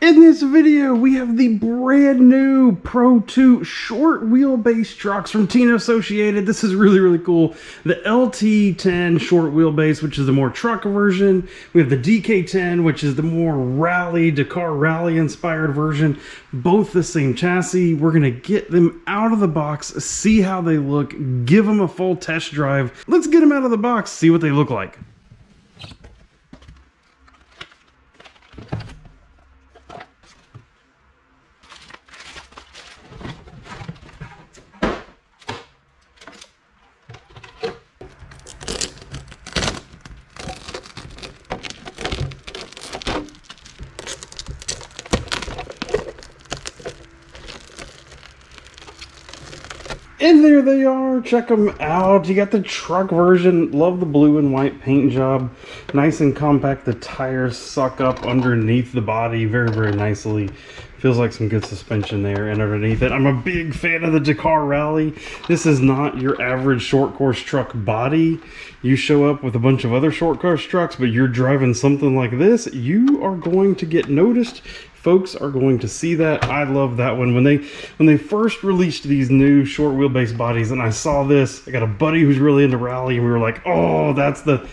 In this video, we have the brand new Pro2 short wheelbase trucks from Team Associated. This is really cool. The LT10 short wheelbase, which is the more truck version. We have the DK10, which is the more rally, Dakar rally inspired version. Both the same chassis. We're gonna get them out of the box, see how they look, give them a full test drive. Let's get them out of the box, see what they look like. And there they are, check them out. You got the truck version, love the blue and white paint job. Nice and compact, the tires suck up underneath the body very nicely. Feels like some good suspension there and underneath it. I'm a big fan of the Dakar Rally. This is not your average short course truck body. You show up with a bunch of other short course trucks, but you're driving something like this, you are going to get noticed. Folks are going to see that. I love that one. When they first released these new short wheelbase bodies and I saw this, I got a buddy who's really into rally and we were like, oh, that's the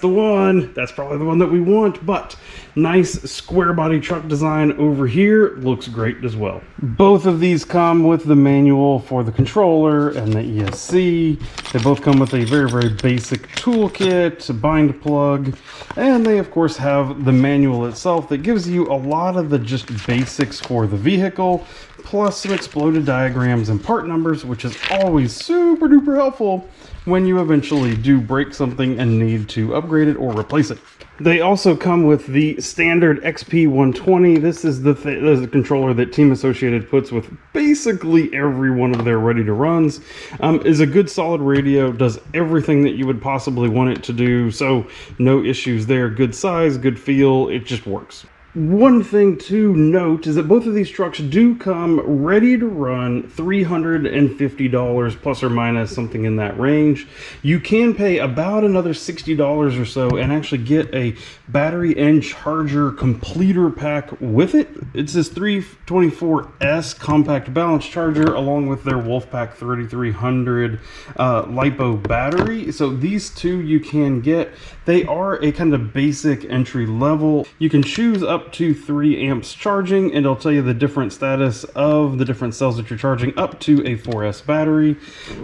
one. That's probably the one that we want. But nice square body truck design over here. Looks great as well. Both of these come with the manual for the controller and the ESC. They both come with a very basic toolkit, a bind plug, and they of course have the manual itself that gives you a lot of the just basics for the vehicle, plus some exploded diagrams and part numbers, which is always super duper helpful when you eventually do break something and need to upgrade it or replace it. They also come with the standard XP120. This is the controller that Team Associated puts with basically every one of their ready to runs. Is a good solid radio, does everything that you would possibly want it to do, so no issues there. Good size, good feel, it just works. One thing to note is that both of these trucks do come ready to run $350 plus or minus, something in that range. You can pay about another $60 or so and actually get a battery and charger completer pack with it. It's this 324S compact balance charger along with their Wolfpack 3300 LiPo battery. So these two you can get. They are a kind of basic entry level. You can choose up to 3 amps charging, and it'll tell you the different status of the different cells that you're charging up to a 4S battery.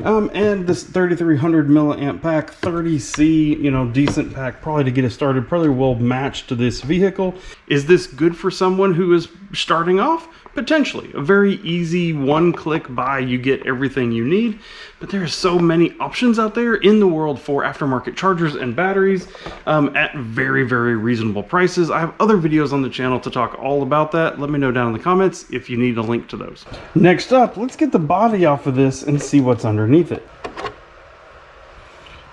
And this 3300 milliamp pack, 30C, you know, decent pack, probably to get it started, probably will match to this vehicle. Is this good for someone who is starting off? Potentially. A very easy one-click buy, you get everything you need, but there are so many options out there in the world for aftermarket chargers and batteries at very reasonable prices. I have other videos on the channel to talk all about that. Let me know down in the comments if you need a link to those. Next up, let's get the body off of this and see what's underneath it.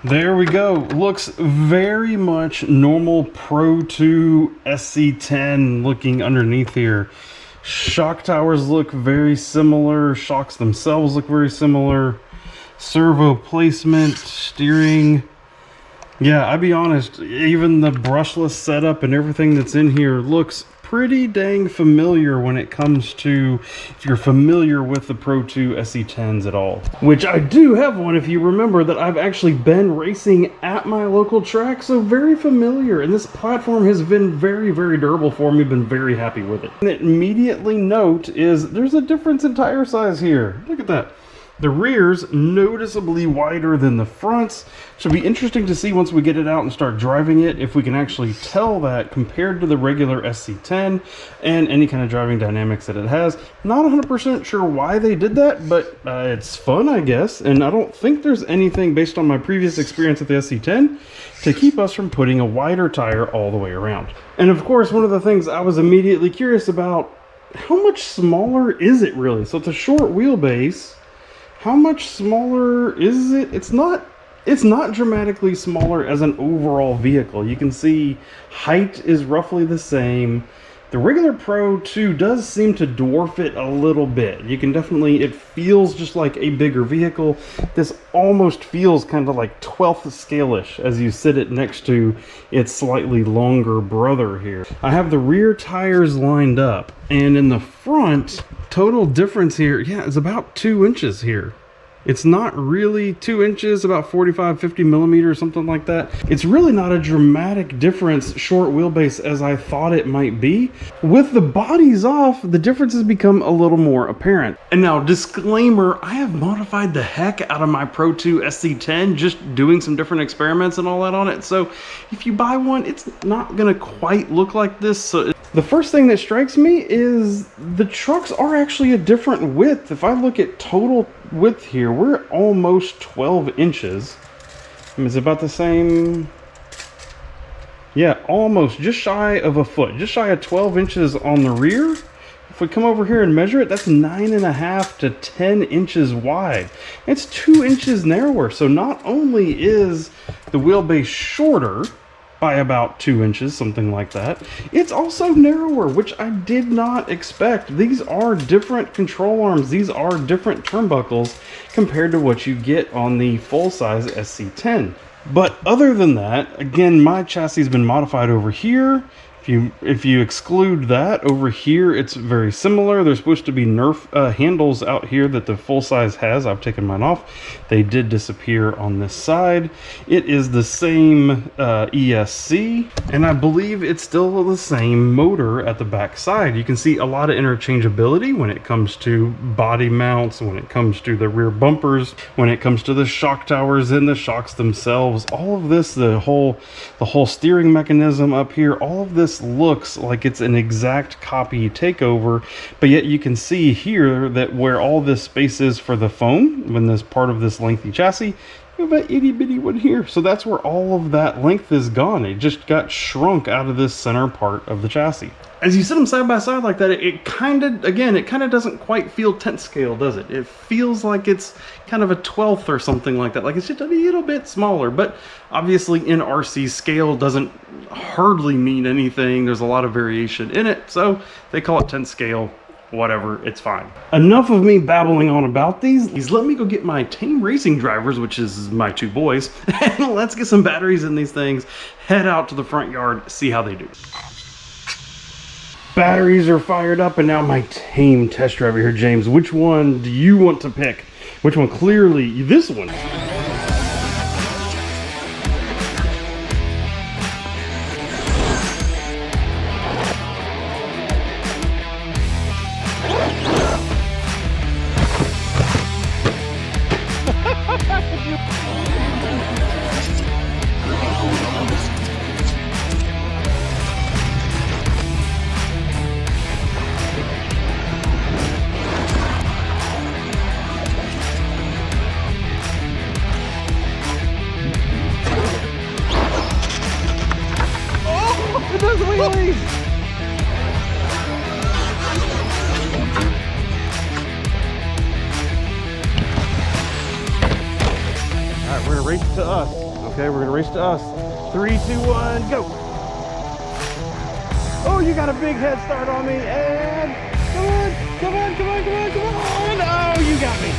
There we go. Looks very much normal Pro2 SC10 looking underneath here. Shock towers look very similar. Shocks themselves look very similar. Servo placement, steering. Yeah, I'll be honest, even the brushless setup and everything that's in here looks pretty dang familiar when it comes to, if you're familiar with the Pro2 SC10s at all. Which I do have one, if you remember, that I've actually been racing at my local track, so very familiar. And this platform has been very durable for me, been very happy with it. And immediately note is there's a difference in tire size here. Look at that. The rear's noticeably wider than the fronts. Should be interesting to see once we get it out and start driving it, if we can actually tell that compared to the regular SC10 and any kind of driving dynamics that it has. Not 100% sure why they did that, but it's fun, I guess. And I don't think there's anything based on my previous experience with the SC10 to keep us from putting a wider tire all the way around. And of course, one of the things I was immediately curious about, how much smaller is it really? So it's a short wheelbase. How much smaller is it? It's not dramatically smaller as an overall vehicle. You can see height is roughly the same. The regular Pro 2 does seem to dwarf it a little bit. You can definitely, it feels just like a bigger vehicle. This almost feels kind of like 12th scale-ish as you sit it next to its slightly longer brother here. I have the rear tires lined up, and in the front, total difference here, yeah, is about 2 inches here. It's not really 2 inches, about 45, 50 millimeters, something like that. It's really not a dramatic difference, short wheelbase, as I thought it might be. With the bodies off, the differences become a little more apparent. And now, disclaimer, I have modified the heck out of my Pro 2 SC10, just doing some different experiments and all that on it. So if you buy one, it's not gonna quite look like this. So the first thing that strikes me is the trucks are actually a different width. If I look at total width here, we're almost 12 inches. I mean, it's about the same. Yeah, almost, just shy of a foot, just shy of 12 inches on the rear. If we come over here and measure it, that's 9.5 to 10 inches wide. It's 2 inches narrower. So not only is the wheelbase shorter by about 2 inches, something like that, it's also narrower, which I did not expect. These are different control arms. These are different turnbuckles compared to what you get on the full-size SC10. But other than that, again, my chassis has been modified over here. If you exclude that, over here it's very similar. There's supposed to be Nerf handles out here that the full size has. I've taken mine off. They did disappear on this side. It is the same ESC, and I believe it's still the same motor at the back side. You can see a lot of interchangeability when it comes to body mounts, when it comes to the rear bumpers, when it comes to the shock towers and the shocks themselves. All of this, the whole steering mechanism up here, all of this looks like it's an exact copy takeover, but yet you can see here that where all this space is for the foam, when this part of this lengthy chassis, you have an itty bitty one here. So that's where all of that length is gone. It just got shrunk out of this center part of the chassis. As you sit them side by side like that, it kind of doesn't quite feel 10th scale, does it? It feels like it's kind of a 12th or something like that. Like it's just a little bit smaller, but obviously in RC, scale doesn't hardly mean anything. There's a lot of variation in it, so they call it 10th scale. Whatever, it's fine. Enough of me babbling on about these. Let me go get my tame racing drivers, which is my 2 boys, and let's get some batteries in these things, head out to the front yard, see how they do. Batteries are fired up, and now my tame test driver here, James. Which one do you want to pick? Which one? Clearly, this one. It does wheelies! Alright, we're gonna race to us. Okay, we're gonna race to us. 3, 2, 1, go! Oh, you got a big head start on me, and come on, come on, come on, come on, come on! Oh, you got me!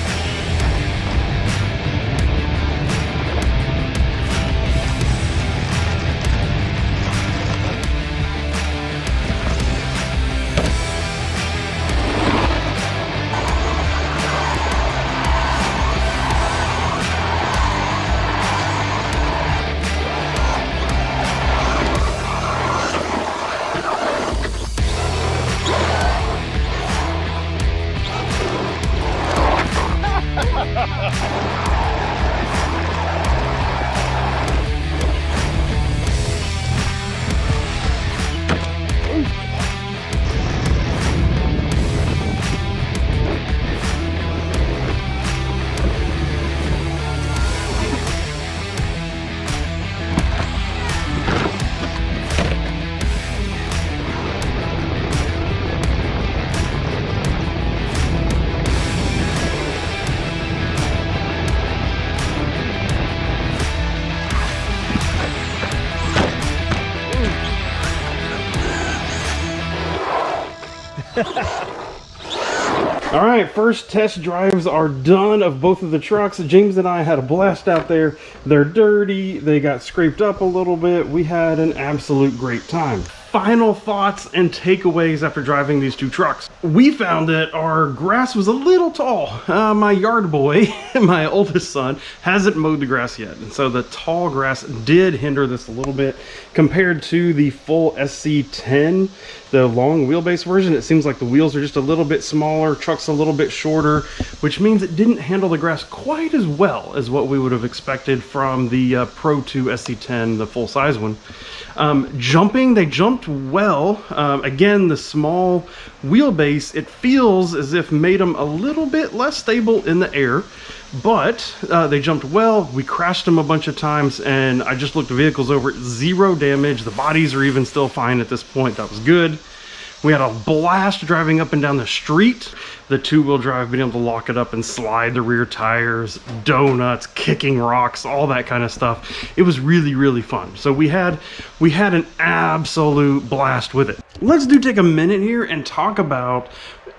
All right, first test drives are done of both of the trucks. James and I had a blast out there. They're dirty, they got scraped up a little bit. We had an absolute great time. Final thoughts and takeaways after driving these two trucks. We found that our grass was a little tall. My yard boy, my oldest son, hasn't mowed the grass yet. And so the tall grass did hinder this a little bit compared to the full SC10, the long wheelbase version. It seems like the wheels are just a little bit smaller, truck's a little bit shorter, which means it didn't handle the grass quite as well as what we would have expected from the Pro2 LT10, the full size one. Jumping, they jumped well. Again, the small wheelbase, it feels as if made them a little bit less stable in the air, but they jumped well. We crashed them a bunch of times, and I just looked the vehicles over, 0 damage. The bodies are even still fine at this point. That was good. We had a blast driving up and down the street. The two-wheel drive, being able to lock it up and slide the rear tires, donuts, kicking rocks, all that kind of stuff. It was really, really fun. So we had an absolute blast with it. Let's take a minute here and talk about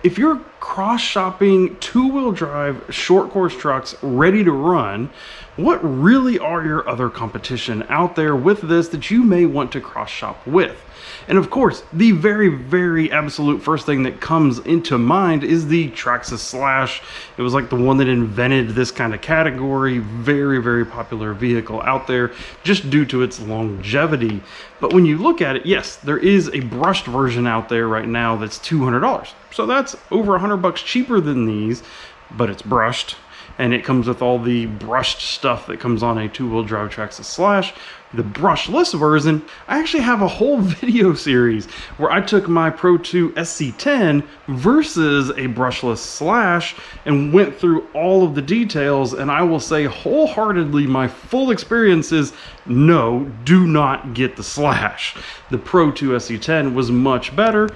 if you're cross-shopping two-wheel drive short course trucks ready to run, what really are your other competition out there with this that you may want to cross-shop with? And of course, the very, very absolute first thing that comes into mind is the Traxxas Slash. It was like the one that invented this kind of category. Very, very popular vehicle out there just due to its longevity. But when you look at it, yes, there is a brushed version out there right now that's $200. So that's over $100 cheaper than these, but it's brushed. And it comes with all the brushed stuff that comes on a two-wheel drive Traxxas Slash. The brushless version, I actually have a whole video series where I took my Pro2 SC10 versus a brushless Slash and went through all of the details, and I will say wholeheartedly my full experience is no, do not get the Slash. The Pro2 SC10 was much better.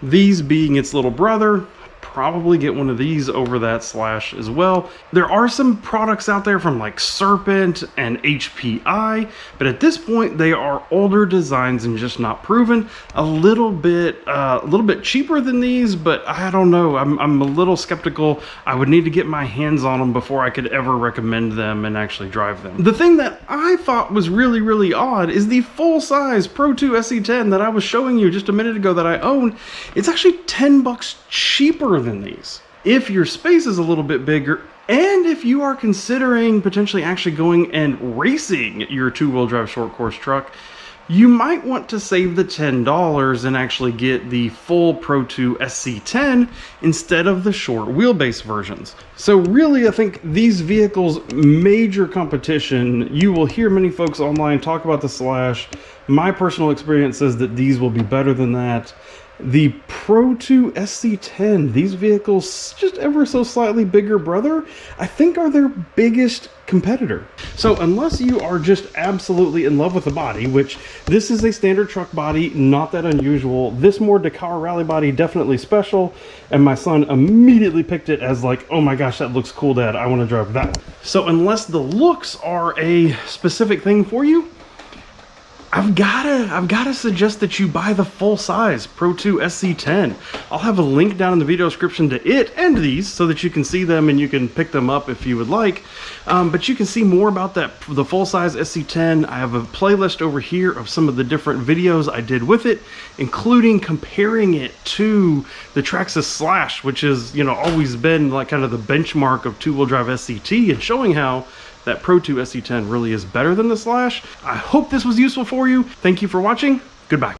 These being its little brother, probably get one of these over that Slash as well. There are some products out there from like Serpent and HPI, but at this point they are older designs and just not proven. A little bit cheaper than these, but I don't know. I'm a little skeptical. I would need to get my hands on them before I could ever recommend them and actually drive them. The thing that I thought was really, really odd is the full-size Pro2 SC10 that I was showing you just a minute ago that I own. It's actually $10 cheaper than these. If your space is a little bit bigger, and if you are considering potentially actually going and racing your two-wheel drive short course truck, you might want to save the $10 and actually get the full Pro2 SC10 instead of the short wheelbase versions. So really, I think these vehicles' major competition, you will hear many folks online talk about the Slash. My personal experience says that these will be better than that. The Pro2 SC10, these vehicles, just ever so slightly bigger brother, I think are their biggest competitor. So unless you are just absolutely in love with the body, which this is a standard truck body, not that unusual, this more Dakar rally body, definitely special, and my son immediately picked it as like, oh my gosh, that looks cool, Dad, I want to drive that. So unless the looks are a specific thing for you, I've gotta suggest that you buy the full-size Pro2 SC10. I'll have a link down in the video description to it and these so that you can see them and you can pick them up if you would like. But you can see more about the full-size SC10. I have a playlist over here of some of the different videos I did with it, including comparing it to the Traxxas Slash, which has, you know, always been like kind of the benchmark of two-wheel drive SCT, and showing how that Pro2 SC10 really is better than the Slash. I hope this was useful for you. Thank you for watching. Goodbye.